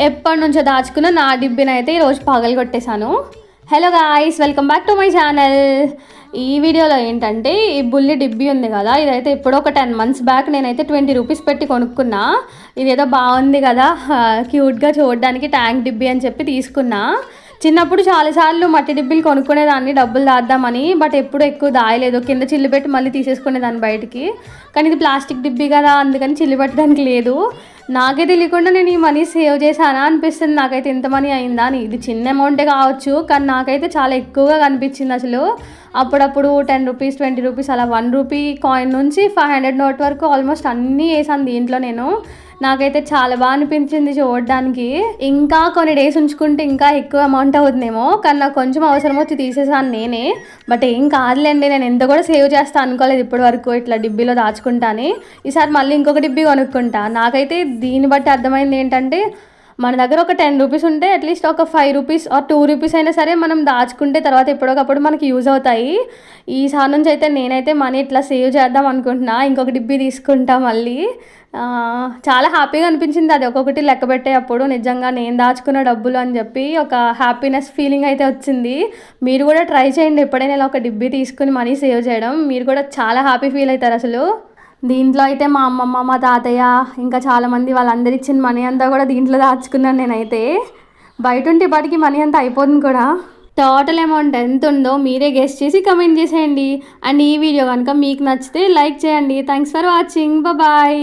ఎప్పటి నుంచో దాచుకున్న నా డిబ్బిని అయితే ఈరోజు పగలగొట్టేశాను. Hello guys, welcome back to my channel. ఈ వీడియోలో ఏంటంటే ఈ బుల్లి డిబ్బి ఉంది కదా, ఇదైతే ఎప్పుడో ఒక 10 months బ్యాక్ నేనైతే 20 రూపీస్ పెట్టి కొనుక్కున్నా. ఇదేదో బాగుంది కదా, క్యూట్గా చూడడానికి ట్యాంక్ డిబ్బి అని చెప్పి తీసుకున్నా. చిన్నప్పుడు చాలాసార్లు మట్టి డిబ్బీలు కొనుక్కునేదాన్ని డబ్బులు దాద్దామని, బట్ ఎప్పుడు ఎక్కువ దాయలేదు. కింద చిల్లు పెట్టి మళ్ళీ తీసేసుకునేదాన్ని బయటికి. కానీ ఇది ప్లాస్టిక్ డిబ్బీ కదా, అందుకని చిల్లు పెట్టడానికి లేదు. నాకే తెలియకుండా నేను ఈ మనీ సేవ్ చేశానా అనిపిస్తుంది. నాకైతే ఎంత మనీ అయిందా అని. ఇది చిన్న అమౌంటే కావచ్చు, కానీ నాకైతే చాలా ఎక్కువగా కనిపించింది అసలు. అప్పుడప్పుడు 10 రూపీస్, 20 రూపీస్, అలా 1 రూపీ కాయిన్ నుంచి 500 నోట్ వరకు ఆల్మోస్ట్ అన్నీ వేసాను దీంట్లో నేను. నాకైతే చాలా బాగా అనిపించింది చూడడానికి. ఇంకా కొన్ని డేస్ ఉంచుకుంటే ఇంకా ఎక్కువ అమౌంట్ అవుతుందేమో, కానీ నాకు కొంచెం అవసరం వచ్చి తీసేసాను నేనే. బట్ ఏం కాదులేండి, నేను ఎంత కూడా సేవ్ చేస్తా అనుకోలేదు ఇప్పటి వరకు ఇట్లా డిబ్బీలో దాచుకుంటాను. ఈసారి మళ్ళీ ఇంకొక డిబ్బీ కొనుక్కుంటా. నాకైతే దీన్ని బట్టి అర్థమైంది ఏంటంటే, మన దగ్గర ఒక 10 రూపీస్ ఉంటే అట్లీస్ట్ ఒక 5 రూపీస్ ఆర్ 2 రూపీస్ అయినా సరే మనం దాచుకుంటే తర్వాత ఎప్పటికప్పుడు మనకి యూజ్ అవుతాయి. ఈసారి నుంచి అయితే నేనైతే మనీ ఇట్లా సేవ్ చేద్దాం అనుకుంటున్నా. ఇంకొక డిబ్బీ తీసుకుంటా మళ్ళీ. చాలా హ్యాపీగా అనిపించింది అది ఒక్కొక్కటి లెక్క పెట్టేటప్పుడు. నిజంగా నేను దాచుకున్న డబ్బులు అని చెప్పి ఒక హ్యాపీనెస్ ఫీలింగ్ అయితే వచ్చింది. మీరు కూడా ట్రై చేయండి ఎప్పుడైనా ఇలా ఒక డిబ్బీ తీసుకుని మనీ సేవ్ చేయడం. మీరు కూడా చాలా హ్యాపీ ఫీల్ అవుతారు అసలు. దీంట్లో అయితే మా అమ్మమ్మ, మా తాతయ్య, ఇంకా చాలామంది వాళ్ళందరు ఇచ్చిన మనీ అంతా కూడా దీంట్లో దాచుకున్నాను నేనైతే. బయట ఉంటే ఇప్పటికి మనీ అంతా అయిపోతుంది కూడా. టోటల్ అమౌంట్ ఎంత ఉందో మీరే గెస్ చేసి కమెంట్ చేసేయండి. అండ్ ఈ వీడియో కనుక మీకు నచ్చితే లైక్ చేయండి. Thanks for watching. బాయ్.